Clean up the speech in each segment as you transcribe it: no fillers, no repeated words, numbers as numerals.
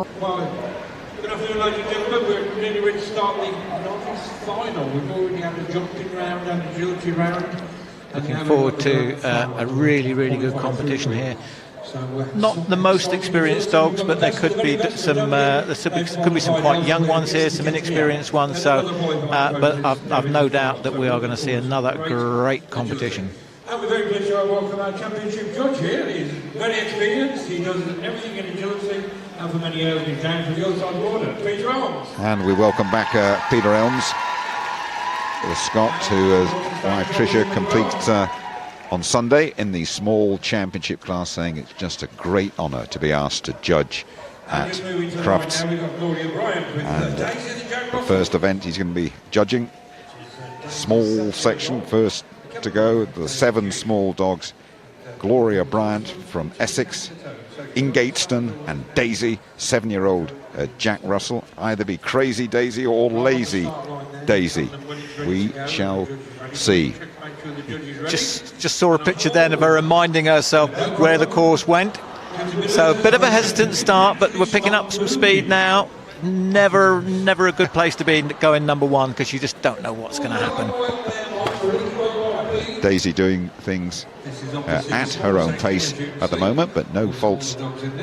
Well, good afternoon, ladies and gentlemen. We're nearly ready to start the Novice final. We've already had a jumping round and a agility round. Looking forward to a really, really good competition here. Not the most experienced dogs, but there could be some could be some quite young ones here, some inexperienced ones. So, but I've no doubt that we are going to see another great competition. And we're very pleased to welcome our championship judge here. He's very experienced. He does everything in agility, and for many years he's down to the other side of the border. Peter Elms. And we welcome back Peter Elms, the Scot, who, as wife Tricia, completes on Sunday in the small championship class, saying it's just a great honour to be asked to judge at Crufts. And the first event he's going to be judging, small section, first to go, the 7 small dogs, Gloria Bryant from Essex, Ingatestone and Daisy, 7-year-old Jack Russell. Either be Crazy Daisy or Lazy Daisy. We shall see. Just saw a picture then of her reminding herself where the course went. So a bit of a hesitant start, but we're picking up some speed now. Never a good place to be going number 1, because you just don't know what's going to happen. Daisy doing things at her own pace at the moment, but no faults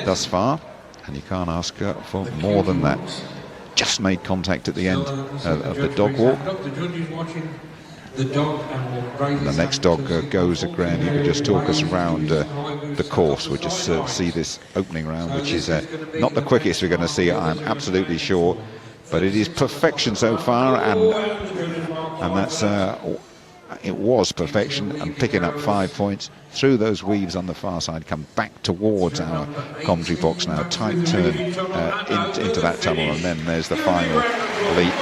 thus far, and you can't ask for more than that. Just made contact at the end of the dog walk. The next dog goes at Graham. You could just talk us around the course. We'll just see this opening round, which is not the quickest we're going to see, I'm absolutely sure, but it is perfection so far, and that's it was perfection, and picking up 5 points through those weaves on the far side. Come back towards our commentary box now, tight turn into that tunnel, and then there's the final leap,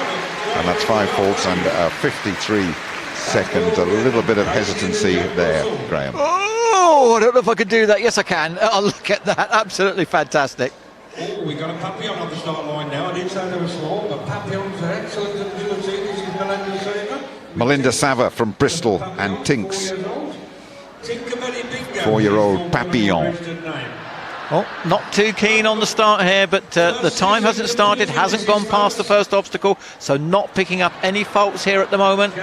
and that's 5 faults and 53 seconds. A little bit of hesitancy there, Graham. Oh, I don't know if I could do that. Yes, I can. I'll look at that. Absolutely fantastic. Oh, we got a Papillon on the start line now. I did say they were small, but Papillons are excellent at agility. This is Melinda Saver. Melinda Sava from Bristol, and Tinks, 4-year-old Papillon. Oh, not too keen on the start here, but the time hasn't started, hasn't gone past the first obstacle, so not picking up any faults here at the moment.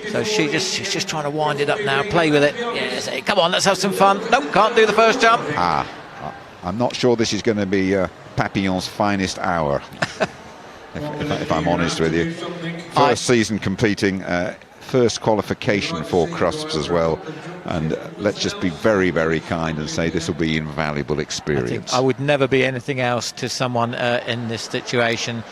So she's just trying to wind it up now, play with it. Yes, come on, let's have some fun. Nope, can't do the first jump. I'm not sure this is going to be Papillon's finest hour. If I'm honest with you. First season competing, first qualification for Crufts as well, and let's just be very, very kind and say this will be invaluable experience. I would never be anything else to someone in this situation,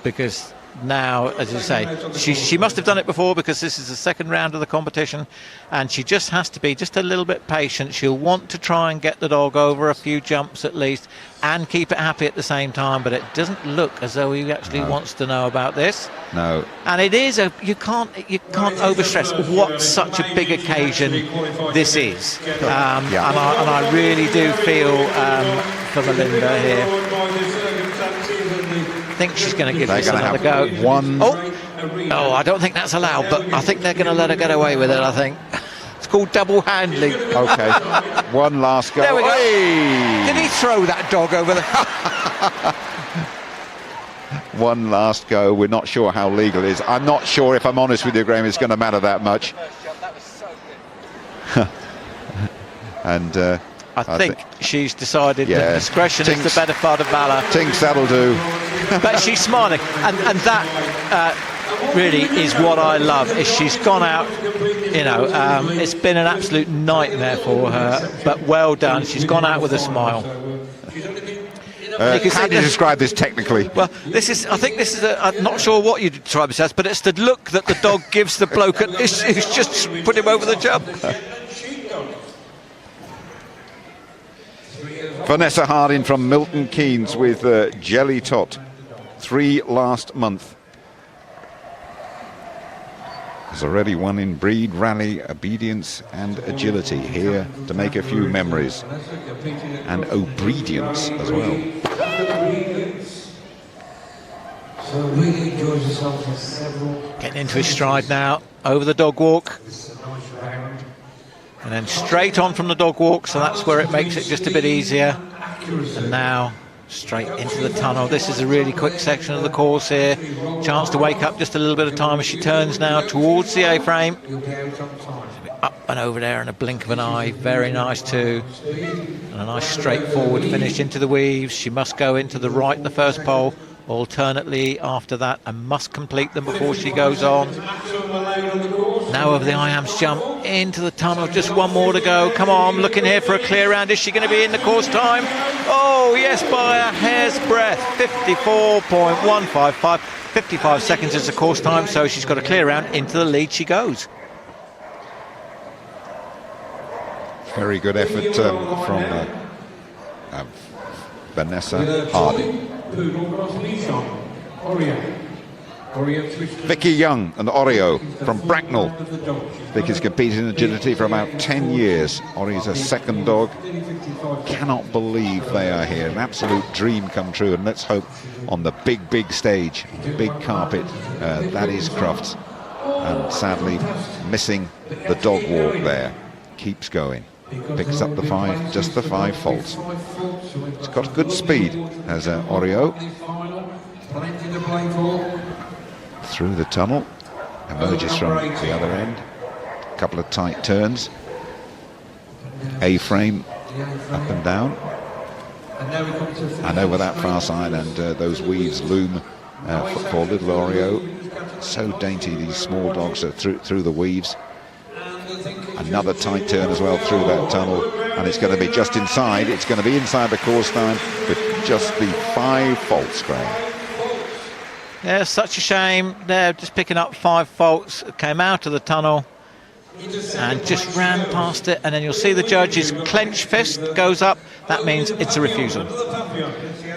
because now, as you say, she must have done it before, because this is the second round of the competition, and she just has to be just a little bit patient. She'll want to try and get the dog over a few jumps at least, and keep it happy at the same time, but it doesn't look as though he actually wants to know about this. No. And it is you can't overstress what such a big occasion this is. And I really do feel for Melinda here. I think she's going to give this another go. Oh, I don't think that's allowed, but I think they're going to let her get away with it, I think. It's called double handling. Okay, one last go. There we go. Hey. Did he throw that dog over the... One last go. We're not sure how legal it is. I'm not sure, if I'm honest with you, Graham, it's going to matter that much. That was so good. And I think she's decided that discretion is the better part of valour. Tinks, that'll do. But she's smiling, and that really is what I love. Is she's gone out, you know, it's been an absolute nightmare for her, but well done. She's gone out with a smile. How do you describe this technically? Well, I think this is I'm not sure what you describe this as, but it's the look that the dog gives the bloke who's just put him over the jump. Vanessa Harding from Milton Keynes with Jelly Tot, 3 last month. Has already won in breed, rally, obedience and agility. Here to make a few memories. And obedience as well. Getting into his stride now, over the dog walk. And then straight on from the dog walk, so that's where it makes it just a bit easier. And now Straight into the tunnel. This is a really quick section of the course here. Chance to wake up just a little bit of time as she turns now towards the A-frame. Up and over there in a blink of an eye. Very nice too. And a nice straightforward finish into the weaves. She must go into the right the first pole, alternately after that, and must complete them before she goes on. Now over the IAMS jump into the tunnel, just one more to go. Come on, looking here for a clear round. Is she going to be in the course time? Oh yes, by a hair's breadth. 54.155. 55 seconds is the course time, so she's got a clear round. Into the lead she goes. Very good effort from Vanessa Harding. Vicky Young and Oreo from Bracknell. Vicky's competed in agility for about 10 years. Ori's a second dog. Cannot believe they are here. An absolute dream come true, and let's hope on the big stage, the big carpet, that is Crufts. And sadly missing the dog walk there. Keeps going. Picks up the 5, just the 5 faults. It's got good speed, has Oreo. Through the tunnel, emerges from the other end. A couple of tight turns. A-frame up and down. And over that far side, and those weaves loom for little Oreo. So dainty, these small dogs are through the weaves. Another tight turn as well through that tunnel, and it's going to be just inside. It's going to be inside the course time with just the 5 faults, Graham. Yeah, such a shame. They're just picking up 5 faults. Came out of the tunnel and just ran past it, and then you'll see the judge's clenched fist goes up. That means it's a refusal.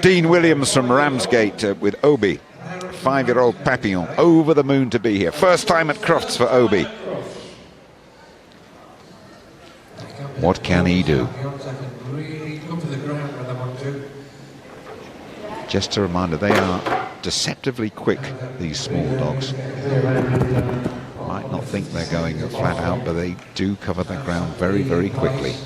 Dean Williams from Ramsgate with Obi, 5-year-old Papillon, over the moon to be here. First time at Crufts for Obi. What can he do? Just a reminder, they are deceptively quick, these small dogs. Might not think they're going flat out, but they do cover the ground very quickly.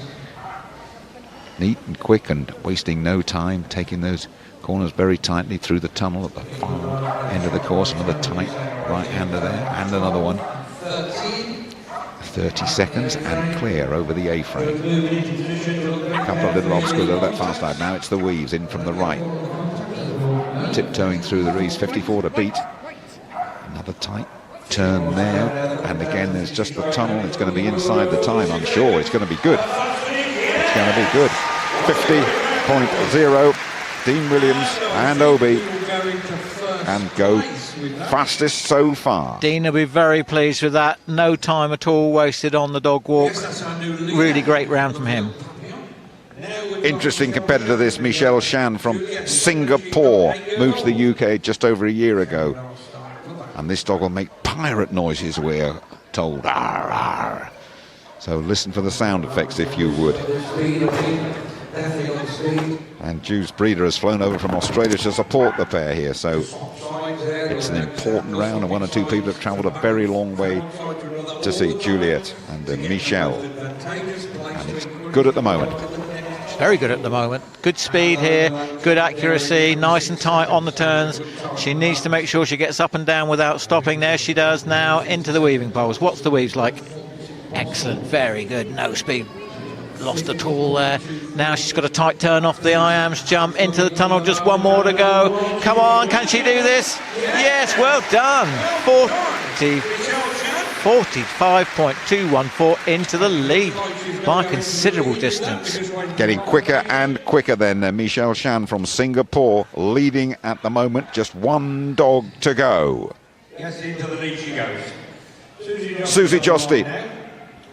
Neat and quick and wasting no time, taking those corners very tightly through the tunnel at the far end of the course. Another tight right-hander there, and another one. 30 seconds and clear over the A-frame. A couple of little obstacles over that far side. Now it's the weaves in from the right. Tiptoeing through the reeds, 54 to beat. Another tight turn there, and again there's just the tunnel. It's going to be inside the time, I'm sure. It's going to be good. It's going to be good. 50.0. Dean Williams and Obi, and go fastest so far. Dean will be very pleased with that. No time at all wasted on the dog walk. Really great round from him. Interesting competitor this, Michel Sham from Singapore. Moved to the UK just over a year ago. And this dog will make pirate noises, we're told. Arr, arr. So listen for the sound effects if you would. And Juice Breeder has flown over from Australia to support the pair here, so it's an important round, and 1 or 2 people have travelled a very long way to see Juliet and Michel, and it's good at the moment. Very good at the moment. Good speed here, good accuracy, nice and tight on the turns. She needs to make sure she gets up and down without stopping. There she does now into the weaving poles. What's the weaves like? Excellent, very good, no speed lost at all there. Now she's got a tight turn off the IAMS jump into the tunnel. Just one more to go. Come on, can she do this? Yes, well done. 45.214 into the lead by a considerable distance. Getting quicker and quicker then. Michel Sham from Singapore leading at the moment. Just 1 dog to go. Yes, into the lead she goes. Susie Josty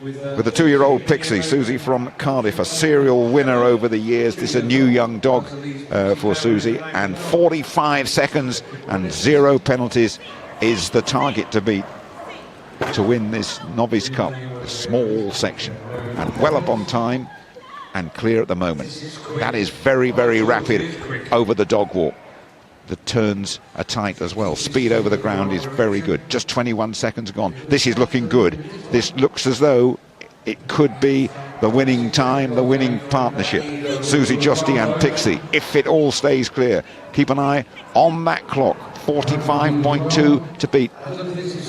with a 2-year-old Pixie. Susie from Cardiff, a serial winner over the years. This is a new young dog for Susie, and 45 seconds and 0 penalties is the target to beat to win this Novice Cup, a small section, and well up on time and clear at the moment. That is very rapid over the dog walk. The turns are tight as well. Speed over the ground is very good. Just 21 seconds gone. This is looking good. This looks as though it could be the winning time, the winning partnership. Susie Justy and Pixie, if it all stays clear. Keep an eye on that clock. 45.2 to beat.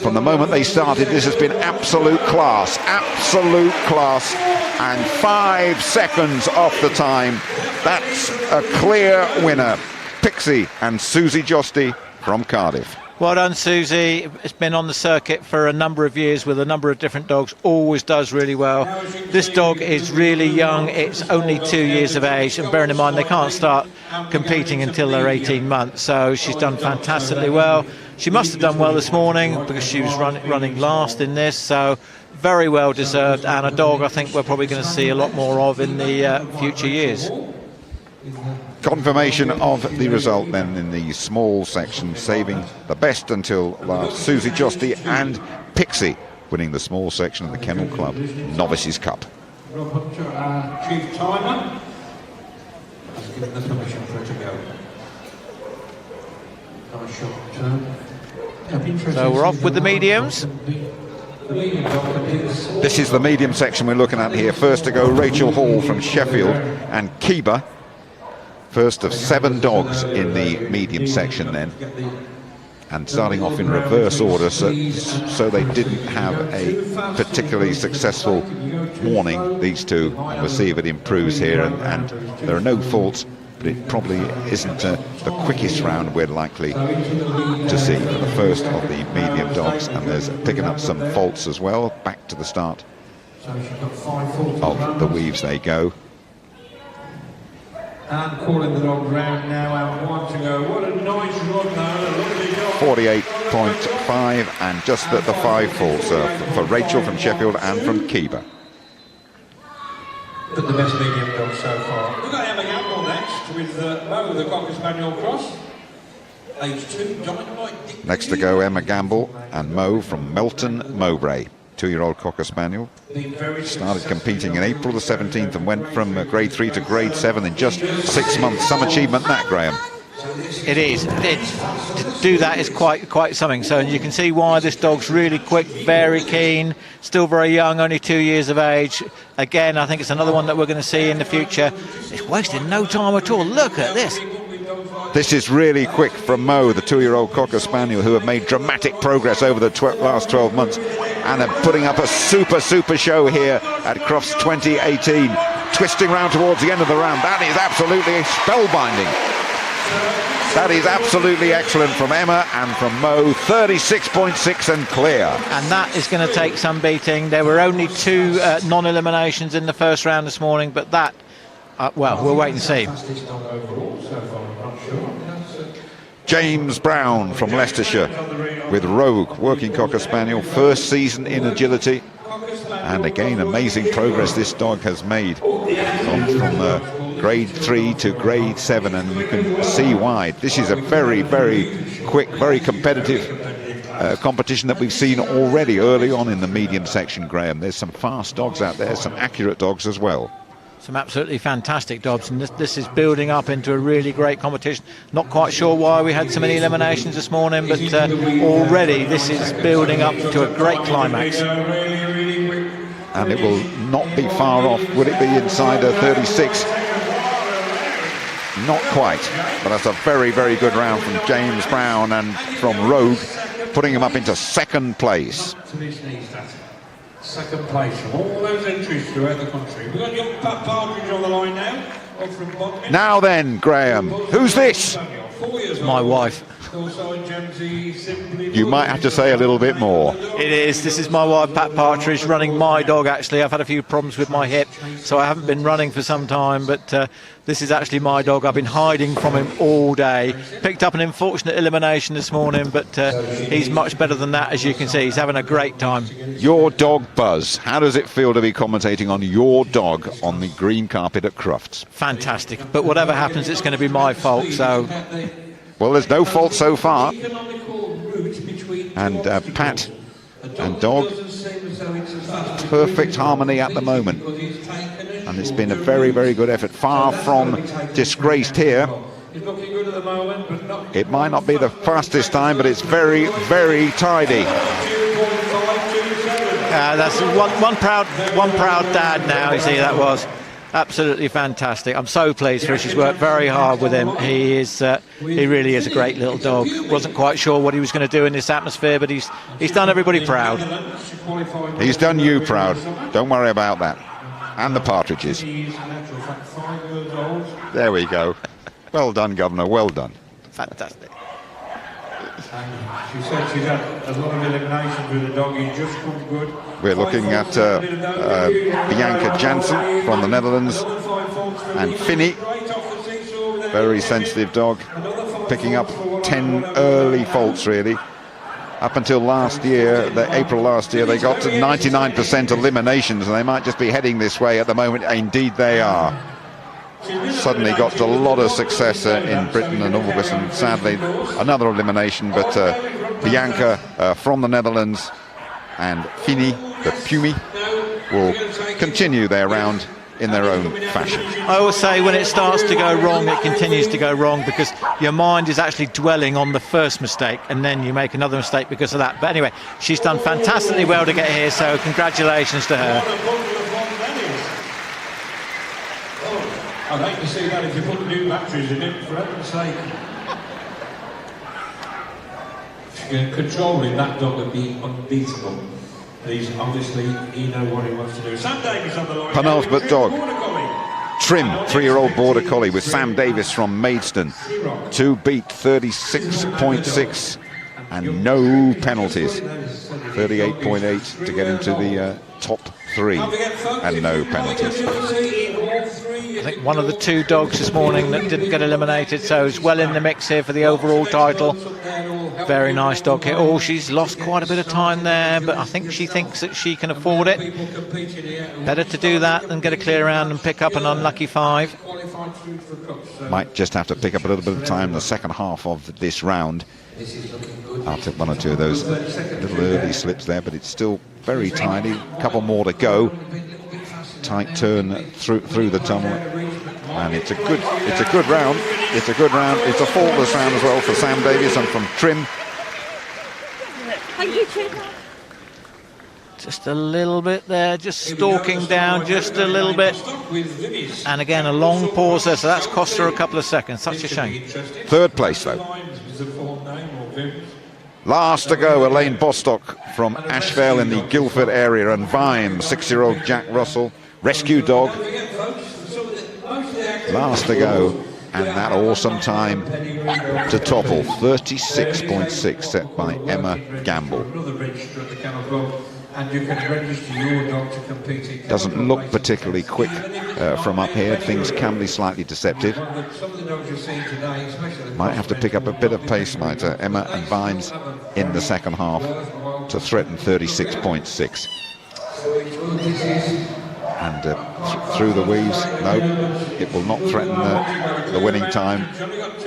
From the moment they started, this has been absolute class, and 5 seconds off the time. That's a clear winner. Pixie and Susie Justy from Cardiff. Well done, Susie. It's been on the circuit for a number of years with a number of different dogs. Always does really well. This dog is really young. It's only 2 years of age. And bearing in mind, they can't start competing until they're 18 months. So she's done fantastically well. She must have done well this morning because she was running last in this. So very well deserved. And a dog I think we're probably going to see a lot more of in the future years. Confirmation of the result then in the small section, saving the best until last. Susie Justy and Pixie winning the small section of the Kennel Club Novices Cup. Rob Hunter, our chief timer, has given the permission for it to go. Nice short turn. So we're off with the mediums. This is the medium section we're looking at here. First to go, Rachel Hall from Sheffield and Kiba. First of 7 dogs in the medium section then, and starting off in reverse order, so they didn't have a particularly successful morning, these two, and we'll see if it improves here, and there are no faults, but it probably isn't the quickest round we're likely to see for the first of the medium dogs, and there's picking up some faults as well. Back to the start of the weaves they go. And calling the dog round now, and 1 to go. What a nice run now. 48.5, and just the 5 faults for Rachel from Sheffield and from Kiba. But the best medium dog so far. We've got Emma Gamble next with Mo, the Cocker Spaniel Cross. Age 2, Dynamite. Next to go, Emma Gamble and Mo from Melton, Mowbray. 2-year-old Cocker Spaniel. Started competing in April the 17th and went from grade 3 to grade 7 in just 6 months. Some achievement that, Graham. It is. To do that is quite something. So you can see why this dog's really quick, very keen, still very young, only 2 years of age. Again, I think it's another one that we're going to see in the future. It's wasting no time at all. Look at this. This is really quick from Mo, the 2-year-old Cocker Spaniel, who have made dramatic progress over the last 12 months and are putting up a super show here at Crufts 2018. Twisting round towards the end of the round. That is absolutely spellbinding. That is absolutely excellent from Emma and from Mo. 36.6 and clear. And that is going to take some beating. There were only 2 non-eliminations in the first round this morning, but that, well, we'll wait and see. James Brown from Leicestershire with Rogue, working Cocker Spaniel, first season in agility, and again amazing progress this dog has made from grade 3 to grade 7, and you can see why. This is a very quick, very competitive competition that we've seen already early on in the medium section, Graham. There's some fast dogs out there, some accurate dogs as well. Some absolutely fantastic dogs, and this is building up into a really great competition. Not quite sure why we had so many eliminations this morning, but already this is building up to a great climax. And it will not be far off. Would it be inside a 36? Not quite, but that's a very good round from James Brown and from Rogue, putting him up into 2nd place. Second place from all those entries throughout the country. We've got young Pat Partridge on the line now. Now then, Graham, who's this? My wife. You might have to say a little bit more. It is. This is my wife, Pat Partridge, running my dog, actually. I've had a few problems with my hip, so I haven't been running for some time, but this is actually my dog. I've been hiding from him all day. Picked up an unfortunate elimination this morning, but he's much better than that, as you can see. He's having a great time. Your dog, Buzz. How does it feel to be commentating on your dog on the green carpet at Crufts? Fantastic. But whatever happens, it's going to be my fault, so... Well, there's no fault so far. And Pat and dog, perfect harmony at the moment. And it's been a very good effort. Far from disgraced here. It might not be the fastest time, but it's very tidy. That's one proud dad now. You see, that was absolutely fantastic. I'm so pleased for her. She's worked very hard with him. He really is a great little dog. Wasn't quite sure what he was going to do in this atmosphere, but he's done everybody proud. He's done you proud. Don't worry about that. And the partridges. There we go. Well done, Governor. Well done. Fantastic. She said she's had a lot of eliminations with the dog. He's just come good. We're looking at Bianca Jansen from the Netherlands and Finney. Very sensitive dog. Picking up 10 early faults, really. Up until last year, April last year, they got to 99% eliminations, and they might just be heading this way at the moment. Indeed, they are. Suddenly got a lot of success in Britain and August, and sadly, another elimination. But Bianca from the Netherlands and Finney, the Pumi, will continue their round in their own fashion. I always say when it starts to go wrong, it continues to go wrong, because your mind is actually dwelling on the first mistake, and then you make another mistake because of that. But anyway, she's done fantastically well to get here, so congratulations to her. I'd like to see that if you put new batteries in it, for heaven's sake. Controlling that dog would be unbeatable. He's obviously, he knows what he wants to do. Sam Davis on the line. Penultimate dog. Trim, 3-year-old border collie with Sam Davis from Maidstone. 2 beat, 36.6 and no penalties. 38.8 to get into the top 3 and no penalties. I think one of the 2 dogs this morning that didn't get eliminated, so is well in the mix here for the overall title. Very nice dog here. Oh, she's lost quite a bit of time there, but I think she thinks that she can afford it. Better to do that than get a clear round and pick up an unlucky 5. Might just have to pick up a little bit of time in the second half of this round. After 1 or 2 of those little early slips there, but it's still very tiny. A couple more to go. Tight turn through the tunnel, and it's a good round. It's a good round. It's a faultless round as well for Sam Davis and from Trim. Just a little bit there, just stalking down just a little bit, and again a long pause there, so that's cost her a couple of seconds. Such a shame. 3rd place though. Last to go, Elaine Bostock from Ashvale in the Guildford area, and Vime, 6-year-old Jack Russell, rescue dog. Last to go, and that awesome time to topple, 36.6 set by Emma Gamble. Doesn't look particularly quick from up here. Things can be slightly deceptive. Might have to pick up a bit of pace, might Emma and Vines in the second half to threaten 36.6. And through the weaves, no, it will not threaten the winning time,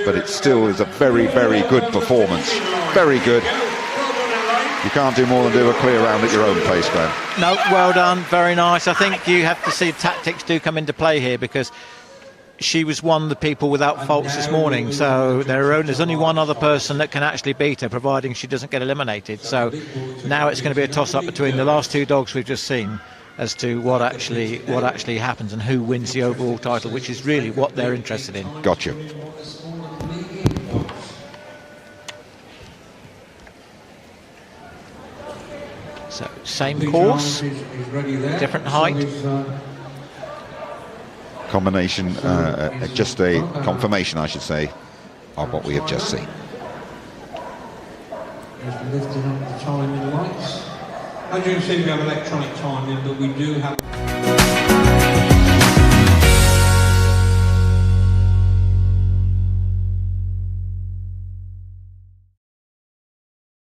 but it still is a very, very good performance. Very good. You can't do more than do a clear round at your own pace, Graham. No, well done, very nice. I think you have to see tactics do come into play here, because she was one of the people without faults this morning, so there's only one other person that can actually beat her, providing she doesn't get eliminated. So now it's going to be a toss-up between the last 2 dogs we've just seen as to what actually happens and who wins the overall title, which is really what they're interested in. Gotcha. So same course, different height. Combination, just a confirmation, I should say, of what we have just seen. Just lifting up the timing lights. As you can see, we have electronic timing, but we do have...